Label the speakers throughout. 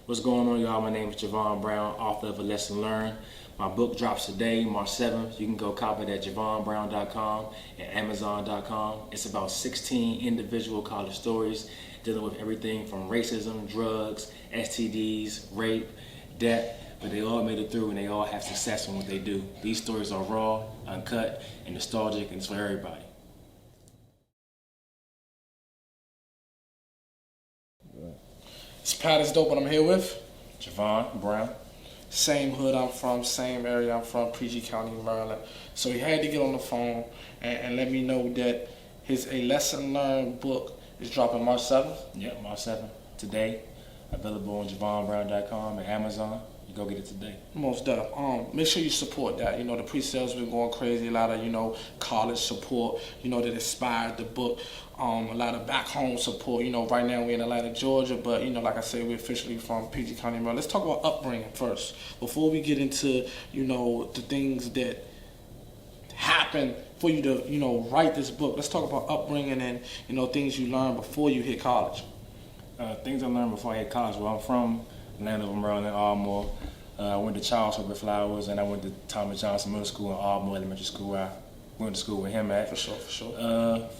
Speaker 1: What's going on, y'all? My name is Jeevan Brown, author of A Lesson Learned. My book drops today, March 7th. You can go copy it at JeevanBrown.com and Amazon.com. It's about 16 individual college stories dealing with everything from racism, drugs, STDs, rape, debt, but they all made it through and they all have success in what they do. These stories are raw, uncut, and nostalgic, and it's for everybody.
Speaker 2: It's PATisDOPE, and I'm here with
Speaker 1: Jeevan Brown.
Speaker 2: same hood I'm from, same area I'm from, PG County, Maryland. So he had to get on the phone and let me know that his A Lesson Learned book is dropping March 7th.
Speaker 1: Yep, March 7th. Today. Available on JeevanBrown.com and Amazon. You go get it today.
Speaker 2: Most deaf. Make sure you support that. You know, the pre-sales been going crazy. A lot of, college support, that inspired the book. A lot of back home support. Right now we're in Atlanta, Georgia, but, like I said, we're officially from PG County, Maryland. Let's talk about upbringing first. Before we get into, the things that happened for you to, write this book. Let's talk about upbringing and, things you learned before you hit college.
Speaker 1: Things I learned before I hit college. Well, I'm from Atlanta, Maryland, Ardmore. I went to Charles Herbert Flowers, and I went to Thomas Johnson Middle School and Ardmore Elementary School. I went to school with him at.
Speaker 2: For sure.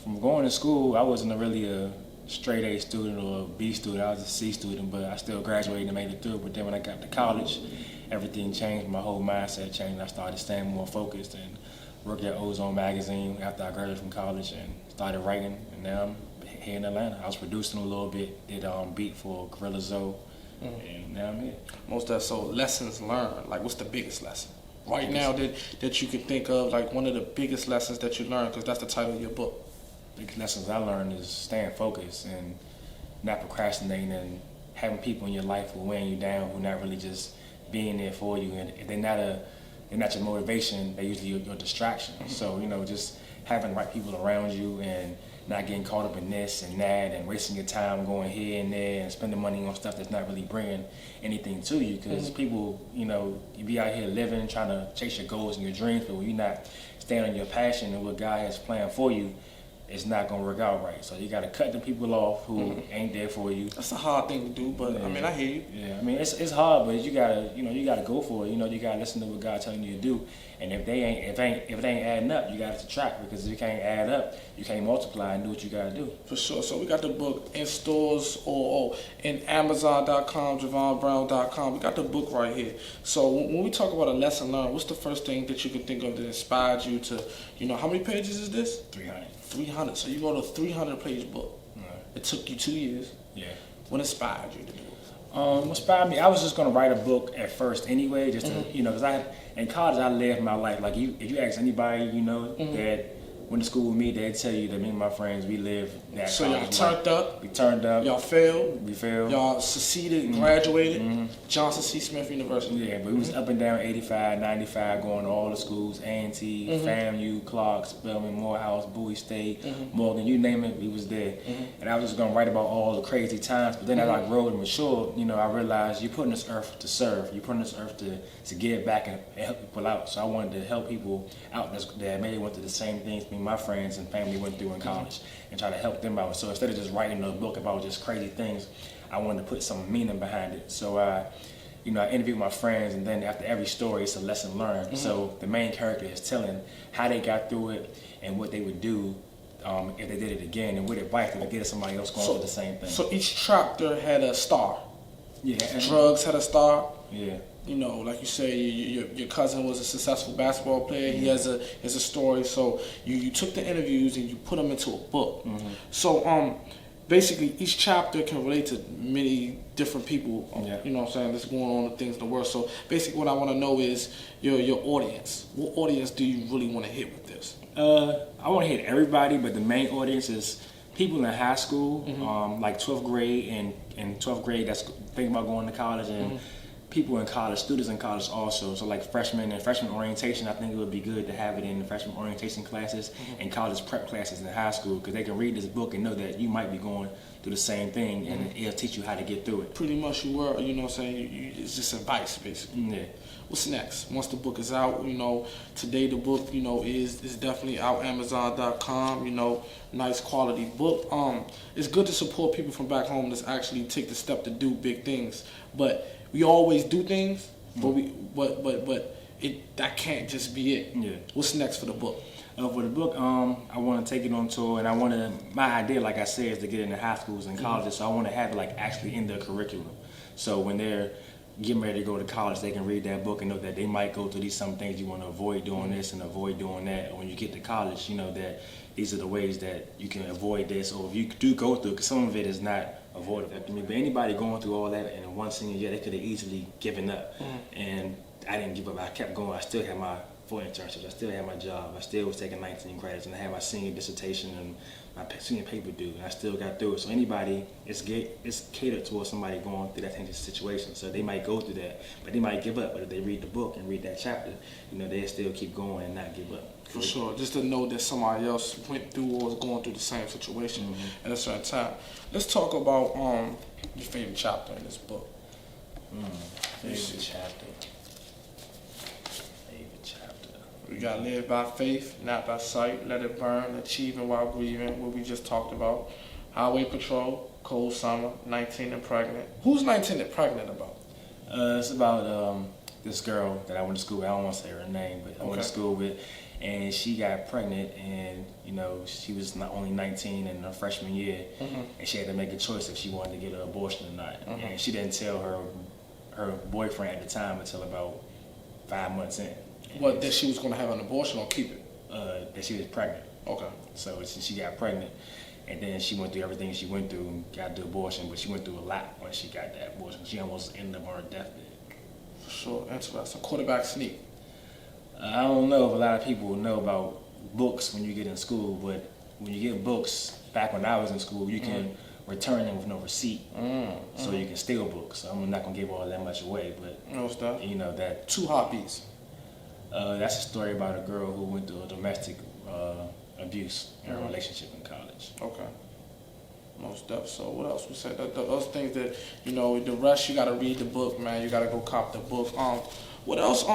Speaker 1: From going to school, I wasn't really a straight A student or a B student. I was a C student, but I still graduated and made it through. But then when I got to college, everything changed. My whole mindset changed. I started staying more focused and worked at Ozone Magazine after I graduated from college and started writing. And now I'm here in Atlanta. I was producing a little bit, did beat for Gorilla Zoe. And now I'm here.
Speaker 2: Most of that. So lessons learned. Like, what's the biggest lesson right now that you can think of? Like one of the biggest lessons that you learned, because that's the title of your book.
Speaker 1: Biggest lessons I learned is staying focused and not procrastinating and having people in your life who are weighing you down, who are not really just being there for you. And if they're not your motivation, they're usually your distraction. So just having the right people around you and not getting caught up in this and that and wasting your time going here and there and spending money on stuff that's not really bringing anything to you. Because people, you be out here living, trying to chase your goals and your dreams, but when you're not staying on your passion and what God has planned for you, it's not gonna work out right. So you gotta cut the people off who ain't there for you.
Speaker 2: That's a hard thing to do, but I hear you.
Speaker 1: Yeah, it's hard, but you gotta go for it. You gotta listen to what God's telling you to do. And if it ain't adding up, you gotta subtract, because if you can't add up, you can't multiply and do what you gotta do.
Speaker 2: For sure. So we got the book in stores or in Amazon.com, JeevanBrown.com. We got the book right here. So when we talk about a lesson learned, what's the first thing that you can think of that inspired you to, how many pages is this? 300. So you wrote a 300-page book.
Speaker 1: Right.
Speaker 2: It took you 2 years.
Speaker 1: Yeah.
Speaker 2: What inspired you to do it?
Speaker 1: What inspired me, I was just gonna write a book at first anyway, just to, because in college I lived my life. Like if you ask anybody, that went to school with me, they'd tell you that me and my friends, we lived that.
Speaker 2: So y'all turned up.
Speaker 1: We turned up.
Speaker 2: Y'all failed.
Speaker 1: We failed.
Speaker 2: Y'all succeeded and graduated. Johnson C. Smith University.
Speaker 1: Yeah, but we was up and down 85, 95, going to all the schools, A&T, FAMU, Clark, Spelman, Morehouse, Bowie State, Morgan, you name it, we was there. And I was just gonna write about all the crazy times, but then as I grew and matured, I realized you're putting this earth to serve. You're putting this earth to give back and help people out. So I wanted to help people out that maybe went through the same things my friends and family went through in college and try to help them out. So instead of just writing a book about just crazy things, I wanted to put some meaning behind it. So I interviewed my friends, and then after every story, it's a lesson learned. So the main character is telling how they got through it and what they would do if they did it again, and what advice they would give somebody else going through the same thing.
Speaker 2: So each chapter had a star.
Speaker 1: Yeah.
Speaker 2: Drugs had a star.
Speaker 1: Yeah.
Speaker 2: Like you say, your cousin was a successful basketball player. He has a story. So you took the interviews and you put them into a book. So basically each chapter can relate to many different people. You know what I'm saying? That's going on in things in the world. So basically what I want to know is your audience. What audience do you really want to hit with this?
Speaker 1: I want to hit everybody, but the main audience is people in high school, like 12th grade and 12th grade that's thinking about going to college, and people in college, students in college also. So like freshmen and freshman orientation, I think it would be good to have it in the freshman orientation classes and college prep classes in high school, because they can read this book and know that you might be going through the same thing, and it'll teach you how to get through it.
Speaker 2: Pretty much you were, you know what I'm saying, it's just advice, basically.
Speaker 1: Yeah.
Speaker 2: What's next? Once the book is out, you know, today the book, you know, is definitely out, Amazon.com, you know, nice quality book. It's good to support people from back home that's actually take the step to do big things. But we always do things, but that can't just be it.
Speaker 1: Yeah.
Speaker 2: What's next for the book?
Speaker 1: For the book, I want to take it on tour, and my idea, like I said, is to get into high schools and colleges, so I want to have it like actually in their curriculum. So when they're getting ready to go to college, they can read that book and know that they might go through some things. You want to avoid doing this and avoid doing that. Or when you get to college, you know that these are the ways that you can avoid this, or if you do go through, because some of it is not avoidable. But anybody going through all that in one senior year, they could have easily given up. And I didn't give up. I kept going. I still had my 4 internships. I still had my job. I still was taking 19 credits, and I had my senior dissertation and my senior paper due, and I still got through it. So anybody, it's catered towards somebody going through that kind of situation. So they might go through that, but they might give up. But if they read the book and read that chapter, you know, they'll still keep going and not give up.
Speaker 2: For sure, just to know that somebody else went through or was going through the same situation at a certain time. Let's talk about your favorite chapter in this book.
Speaker 1: Favorite chapter.
Speaker 2: We got Live by Faith, Not by Sight, Let It Burn, Achieving While Grieving, what we just talked about. Highway Patrol, Cold Summer, 19 and Pregnant. Who's 19 and Pregnant about?
Speaker 1: It's about this girl that I went to school with. I don't want to say her name, but I went to school with, and she got pregnant, and you know, she was not only 19 in her freshman year, and she had to make a choice if she wanted to get an abortion or not. And she didn't tell her boyfriend at the time until about 5 months in.
Speaker 2: What, that she was going to have an abortion or keep it?
Speaker 1: That she was pregnant.
Speaker 2: Okay.
Speaker 1: So she got pregnant, and then she went through everything she went through and got the abortion, but she went through a lot when she got that abortion. She almost ended up on her deathbed.
Speaker 2: For sure, interesting. Quarterback sneak.
Speaker 1: I don't know if a lot of people know about books when you get in school, but when you get books, back when I was in school, you can return them with no receipt. So you can steal books. So I'm not going to give all that much away, but you know that.
Speaker 2: 2 heartbeats.
Speaker 1: That's a story about a girl who went through a domestic abuse in her relationship in college.
Speaker 2: Okay. Most definitely. So what else we said? Those things that, you know, the rest you got to read the book, man. You got to go cop the book. What else?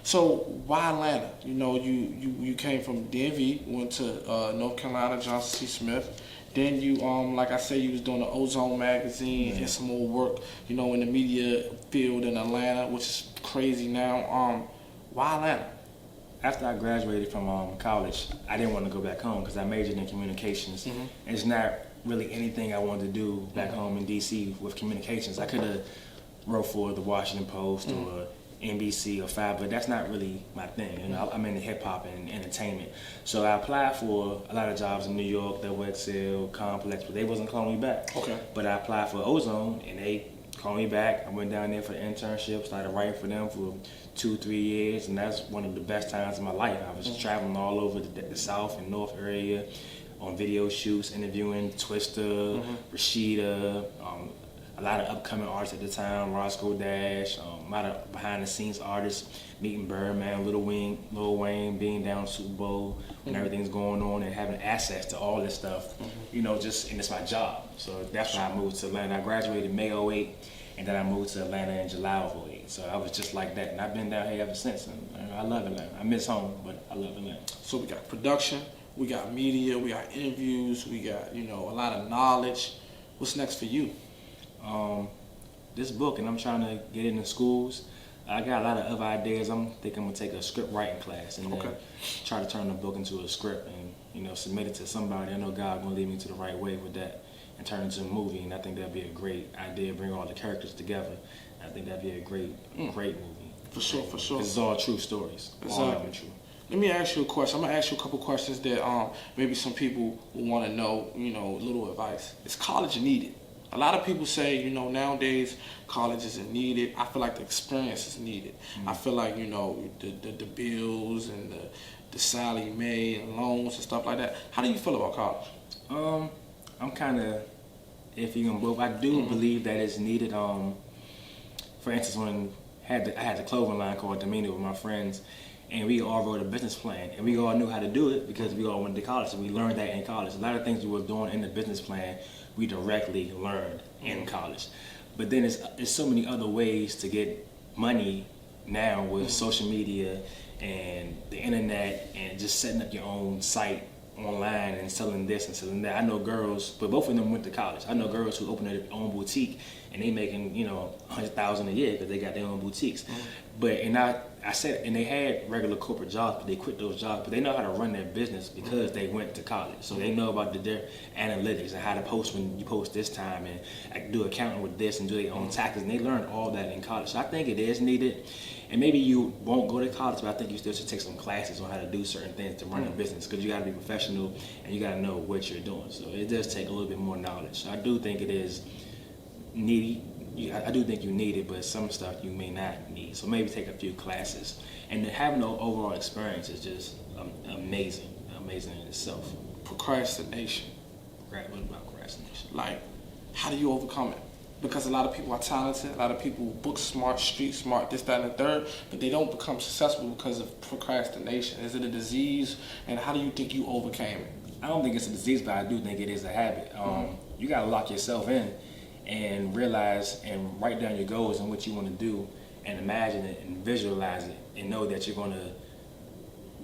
Speaker 2: So why Atlanta? You know, you came from DMV, went to North Carolina, Johnson C. Smith. Then you, like I said, you was doing the Ozone magazine and some more work, you know, in the media field in Atlanta, which is crazy now. Why Atlanta?
Speaker 1: After I graduated from college, I didn't want to go back home because I majored in communications. And it's not really anything I wanted to do back home in D.C. with communications. I could have wrote for the Washington Post or NBC or 5, but that's not really my thing. You know, I'm into hip hop and entertainment. So I applied for a lot of jobs in New York, WXL, Complex, but they wasn't calling me back. Okay. But I applied for Ozone, and they called me back. I went down there for the internship, started writing for them for 2-3 years, and that's one of the best times of my life. I was traveling all over the South and North area on video shoots, interviewing Twista, Rashida, a lot of upcoming artists at the time, Roscoe Dash, a lot of behind-the-scenes artists, meeting Birdman, Lil Wayne, being down Super Bowl when everything's going on, and having access to all this stuff, you know, and it's my job. So that's why I moved to Atlanta. I graduated May 2008, and then I moved to Atlanta in July of 2008. So I was just like that, and I've been down here ever since, and I love Atlanta. I miss home, but I love Atlanta.
Speaker 2: So we got production, we got media, we got interviews, we got, you know, a lot of knowledge. What's next for you?
Speaker 1: This book, and I'm trying to get it in schools. I got a lot of other ideas. I think I'm gonna take a script writing class and then try to turn the book into a script and, you know, submit it to somebody. I know God gonna lead me to the right way with that and turn it into a movie. And I think that'd be a great idea. Bring all the characters together. I think that'd be a great movie.
Speaker 2: For sure, for sure.
Speaker 1: It's all true stories. All of them true.
Speaker 2: Let me ask you a question. I'm gonna ask you a couple questions that maybe some people will want to know. You know, little advice. Is college needed? A lot of people say, you know, nowadays college isn't needed. I feel like the experience is needed. I feel like, you know, the bills and the Sally Mae and loans and stuff like that. How do you feel about college?
Speaker 1: I'm kind of iffy on both. I do believe that it's needed. for instance, when I had the clothing line called Demeanor with my friends, and we all wrote a business plan, and we all knew how to do it because we all went to college, so we learned that in college. A lot of things we were doing in the business plan, we directly learned in college. But then there's so many other ways to get money now with social media and the internet and just setting up your own site online and selling this and selling that. I know girls, but both of them went to college. I know girls who open their own boutique and they making, you know, $100,000 a year because they got their own boutiques. But I said, and they had regular corporate jobs, but they quit those jobs. But they know how to run their business because they went to college. So they know about their analytics and how to post when you post this time and like, do accounting with this and do their own taxes. And they learned all that in college. So I think it is needed. And maybe you won't go to college, but I think you still should take some classes on how to do certain things to run a business because you got to be professional and you got to know what you're doing. So it does take a little bit more knowledge. So I do think it is needy. I do think you need it, but some stuff you may not need. So maybe take a few classes. And having the overall experience is just amazing in itself.
Speaker 2: Procrastination.
Speaker 1: Right, what about procrastination?
Speaker 2: Like, how do you overcome it? Because a lot of people are talented, a lot of people book smart, street smart, this, that, and the third, but they don't become successful because of procrastination. Is it a disease, and how do you think you overcame it?
Speaker 1: I don't think it's a disease, but I do think it is a habit. You gotta lock yourself in and realize and write down your goals and what you want to do and imagine it and visualize it and know that you're going to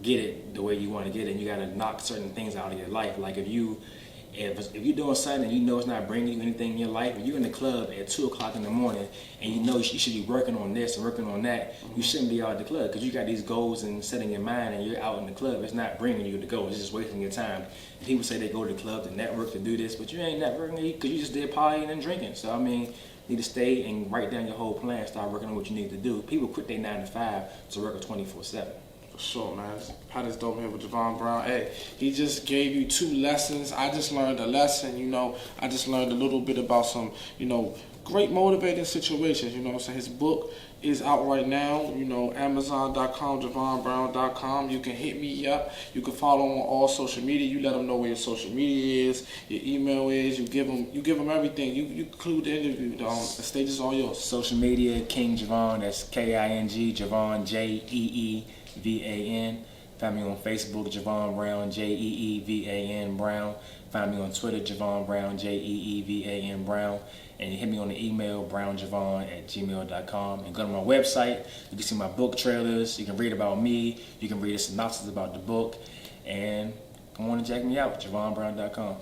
Speaker 1: get it the way you want to get it. And you got to knock certain things out of your life. Like if you're doing something and you know it's not bringing you anything in your life, and you're in the club at 2 o'clock in the morning and you know you should be working on this and working on that, you shouldn't be out of the club because you got these goals and set in your mind and you're out in the club. It's not bringing you the goals, it's just wasting your time. People say they go to the club to network, to do this, but you ain't networking because you just did partying and drinking. So I mean, you need to stay and write down your whole plan, start working on what you need to do. People quit their 9 to 5 to work a 24/7.
Speaker 2: For sure, man. PATisDOPE here with Jeevan Brown. Hey, he just gave you 2 lessons. I just learned a lesson, you know. I just learned a little bit about some, you know, great motivating situations, you know. So his book is out right now, you know, Amazon.com, JeevanBrown.com. You can hit me up. You can follow him on all social media. You let him know where your social media is, your email is. You give him everything. You include the interview. The stage is all yours.
Speaker 1: Social media, King Jeevan, that's King, Jeevan, Jeevan. Find me on Facebook, Jeevan Brown, Jeevan Brown. Find me on Twitter, Jeevan Brown, Jeevan Brown. And you hit me on the email, brownjeevan@gmail.com. And go to my website. You can see my book trailers. You can read about me. You can read a synopsis about the book. And come on and check me out, JeevanBrown.com.